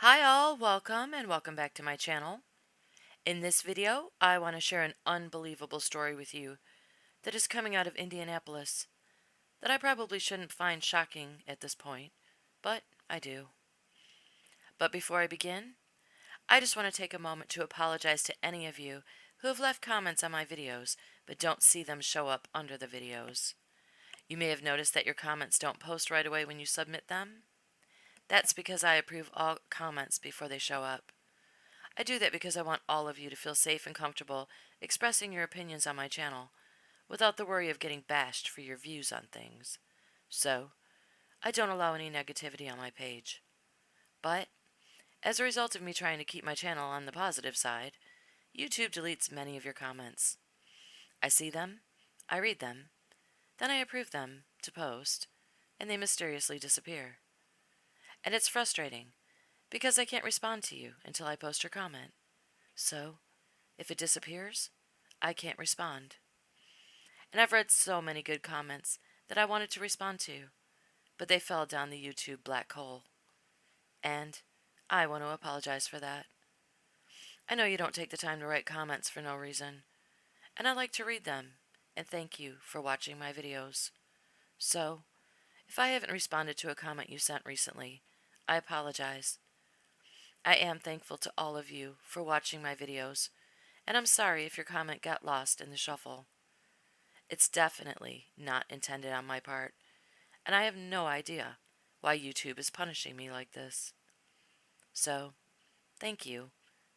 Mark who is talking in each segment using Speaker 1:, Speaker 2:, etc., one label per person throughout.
Speaker 1: Hi all, welcome and welcome back to my channel. In this video, I want to share an unbelievable story with you that is coming out of Indianapolis that I probably shouldn't find shocking at this point, but I do. But before I begin, I just want to take a moment to apologize to any of you who have left comments on my videos but don't see them show up under the videos. You may have noticed that your comments don't post right away when you submit them. That's because I approve all comments before they show up. I do that because I want all of you to feel safe and comfortable expressing your opinions on my channel without the worry of getting bashed for your views on things. So, I don't allow any negativity on my page. But, as a result of me trying to keep my channel on the positive side, YouTube deletes many of your comments. I see them, I read them, then I approve them to post, and they mysteriously disappear. And it's frustrating, because I can't respond to you until I post your comment. So, if it disappears, I can't respond. And I've read so many good comments that I wanted to respond to, but they fell down the YouTube black hole. And I want to apologize for that. I know you don't take the time to write comments for no reason, and I like to read them and thank you for watching my videos. So, if I haven't responded to a comment you sent recently, I apologize. I am thankful to all of you for watching my videos, and I'm sorry if your comment got lost in the shuffle. It's definitely not intended on my part, and I have no idea why YouTube is punishing me like this. So, thank you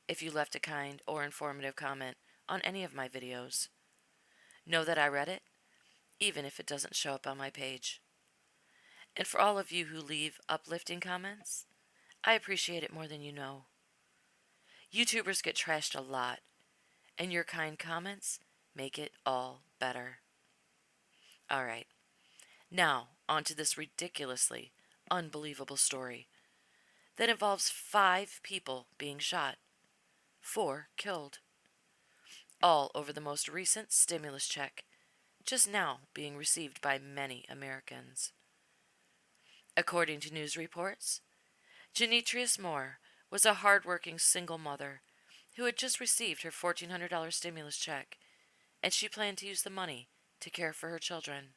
Speaker 1: if you left a kind or informative comment on any of my videos. Know that I read it, even if it doesn't show up on my page. And for all of you who leave uplifting comments, I appreciate it more than you know. YouTubers get trashed a lot, and your kind comments make it all better. Alright, now on to this ridiculously unbelievable story that involves 5 people being shot, 4 killed, all over the most recent stimulus check, just now being received by many Americans. According to news reports, Genetrius Moore was a hard-working single mother who had just received her $1,400 stimulus check, and she planned to use the money to care for her children.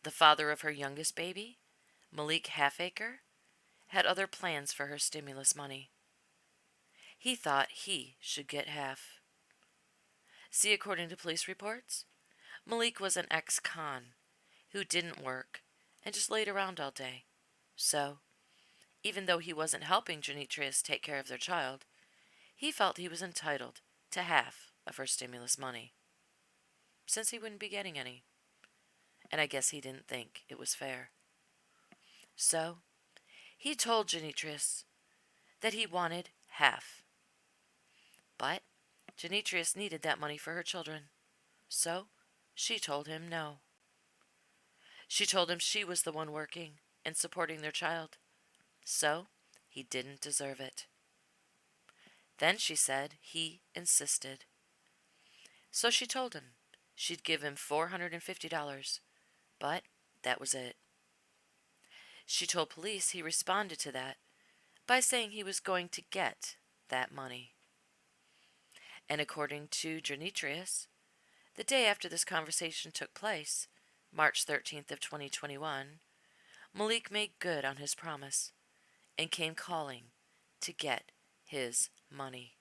Speaker 1: The father of her youngest baby, Malik Halfacre, had other plans for her stimulus money. He thought he should get half. See, according to police reports, Malik was an ex-con who didn't work and just laid around all day. So, even though he wasn't helping Genetrius take care of their child, he felt he was entitled to half of her stimulus money, since he wouldn't be getting any. And I guess he didn't think it was fair. So, he told Genetrius that he wanted half. But Genetrius needed that money for her children, so she told him no. She told him she was the one working and supporting their child, so he didn't deserve it. Then she said he insisted. So she told him she'd give him $450, but that was it. She told police he responded to that by saying he was going to get that money. And according to Genetrius, the day after this conversation took place, March 13th of 2021, Malik made good on his promise and came calling to get his money.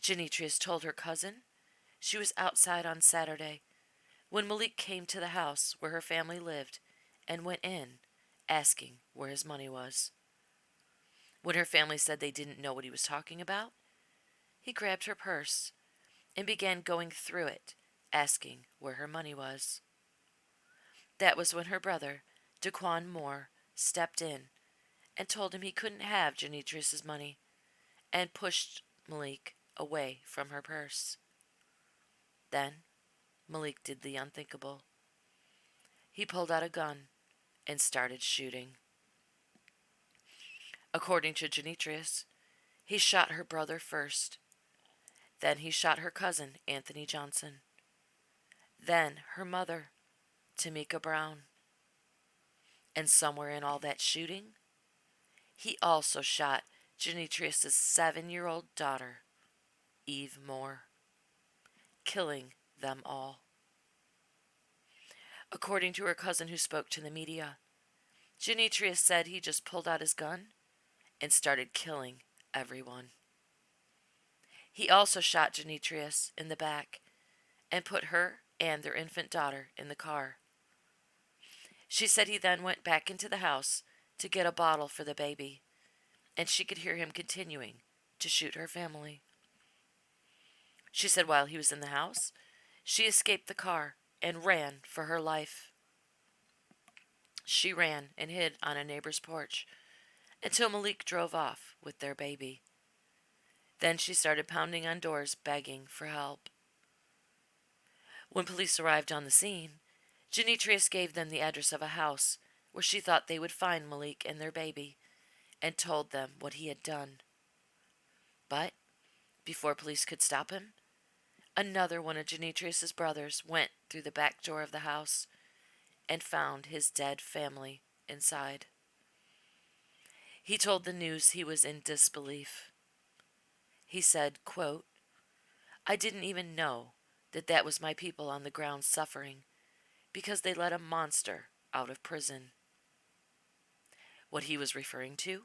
Speaker 1: Genetrius told her cousin she was outside on Saturday when Malik came to the house where her family lived and went in, asking where his money was. When her family said they didn't know what he was talking about, he grabbed her purse and began going through it, asking where her money was. That was when her brother, Daquan Moore, stepped in and told him he couldn't have Genetrius's money and pushed Malik away from her purse. Then Malik did the unthinkable. He pulled out a gun and started shooting. According to Genetrius, he shot her brother first. Then he shot her cousin, Anthony Johnson. Then her mother, Tamika Brown. And somewhere in all that shooting, He also shot Demetrius's 7-year-old daughter, Eve Moore, killing them all. According to her cousin who spoke to the media, Demetrius said he just pulled out his gun and started killing everyone. He also shot Demetrius in the back and put her and their infant daughter in the car. She said he then went back into the house to get a bottle for the baby, and she could hear him continuing to shoot her family. She said while he was in the house, she escaped the car and ran for her life. She ran and hid on a neighbor's porch until Malik drove off with their baby. Then she started pounding on doors begging for help. When police arrived on the scene, Demetrius gave them the address of a house where she thought they would find Malik and their baby, and told them what he had done. But before police could stop him, another one of Demetrius's brothers went through the back door of the house and found his dead family inside. He told the news he was in disbelief. He said, quote, "I didn't even know that was my people on the ground suffering because they let a monster out of prison." What he was referring to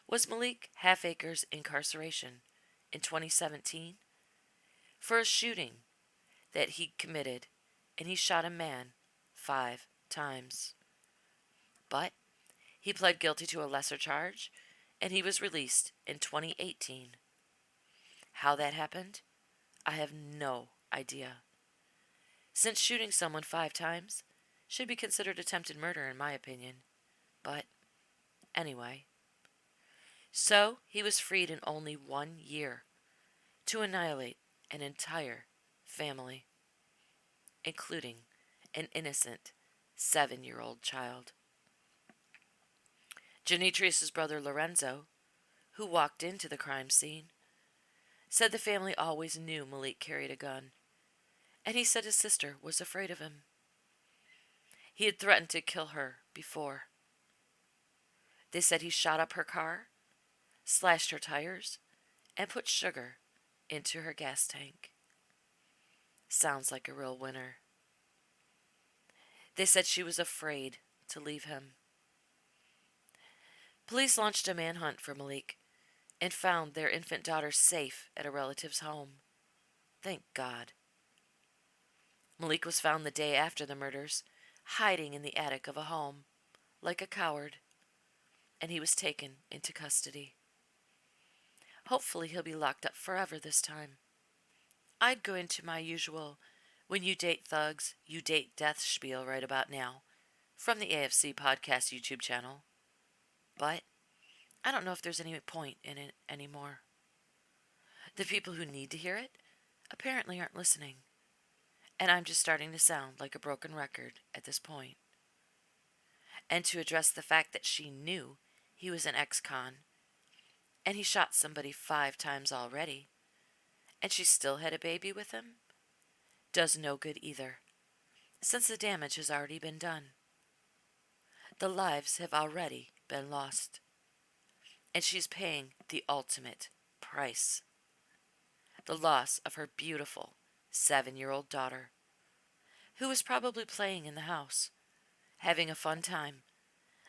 Speaker 1: was Malik Halfacre's incarceration in 2017 for a shooting that he committed, and he shot a man 5 times. But he pled guilty to a lesser charge, and he was released in 2018. How that happened, I have no idea, since shooting someone 5 times should be considered attempted murder in my opinion. But anyway, so he was freed in only 1 year to annihilate an entire family, including an innocent 7-year-old child. Demetrius's brother Lorenzo, who walked into the crime scene, said the family always knew Malik carried a gun, and he said his sister was afraid of him. He had threatened to kill her before. They said he shot up her car, slashed her tires, and put sugar into her gas tank. Sounds like a real winner. They said she was afraid to leave him. Police launched a manhunt for Malik and found their infant daughter safe at a relative's home. Thank God. Malik was found the day after the murders, hiding in the attic of a home, like a coward, and he was taken into custody. Hopefully he'll be locked up forever this time. I'd go into my usual "when you date thugs, you date death" spiel right about now, from the AFC Podcast YouTube channel, but I don't know if there's any point in it anymore. The people who need to hear it apparently aren't listening, and I'm just starting to sound like a broken record at this point. And to address the fact that she knew he was an ex-con, and he shot somebody 5 times already, and she still had a baby with him, does no good either, since the damage has already been done. The lives have already been lost, and she's paying the ultimate price: the loss of her beautiful 7-year-old daughter, who was probably playing in the house, having a fun time,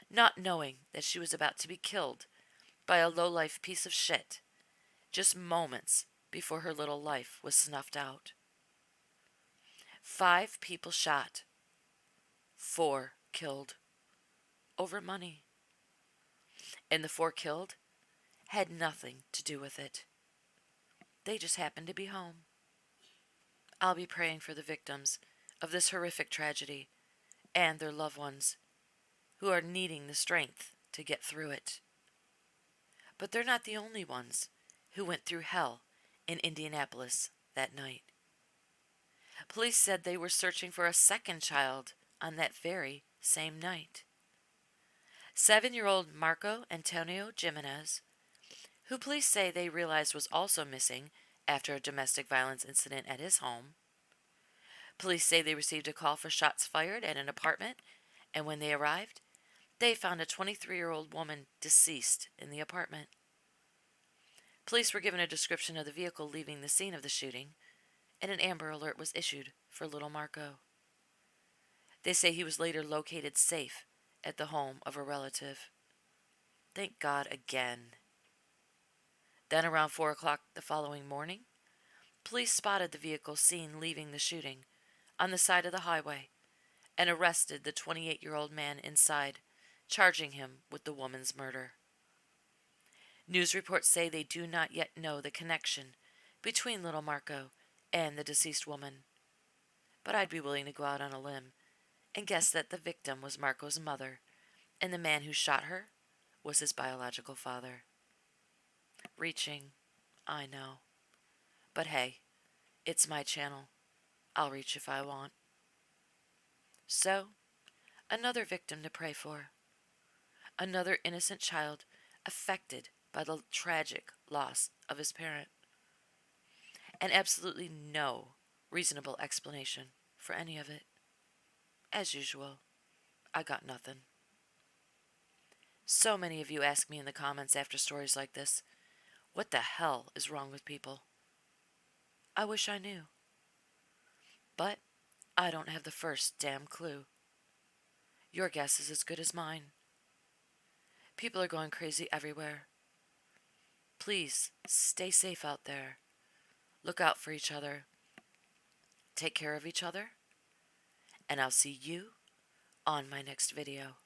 Speaker 1: not knowing that she was about to be killed by a low-life piece of shit just moments before her little life was snuffed out. 5 people shot, 4 killed, over money. And the 4 killed had nothing to do with it. They just happened to be home. I'll be praying for the victims of this horrific tragedy and their loved ones who are needing the strength to get through it. But they're not the only ones who went through hell in Indianapolis that night. Police said they were searching for a second child on that very same night. 7-year-old Marco Antonio Jimenez, who police say they realized was also missing after a domestic violence incident at his home. Police say they received a call for shots fired at an apartment, and when they arrived, They found a 23-year-old woman deceased in the apartment. Police were given a description of the vehicle leaving the scene of the shooting, and an Amber Alert was issued for little Marco. They say he was later located safe at the home of a relative. Thank God again. Then around 4 o'clock the following morning, police spotted the vehicle seen leaving the shooting on the side of the highway and arrested the 28-year-old man inside, charging him with the woman's murder. News reports say they do not yet know the connection between little Marco and the deceased woman, but I'd be willing to go out on a limb and guess that the victim was Marco's mother and the man who shot her was his biological father. Reaching, I know. But hey, it's my channel. I'll reach if I want. So, another victim to pray for. Another innocent child affected by the tragic loss of his parent. And absolutely no reasonable explanation for any of it. As usual, I got nothing. So many of you ask me in the comments after stories like this, what the hell is wrong with people? I wish I knew. But I don't have the first damn clue. Your guess is as good as mine. People are going crazy everywhere. Please stay safe out there. Look out for each other. Take care of each other. And I'll see you on my next video.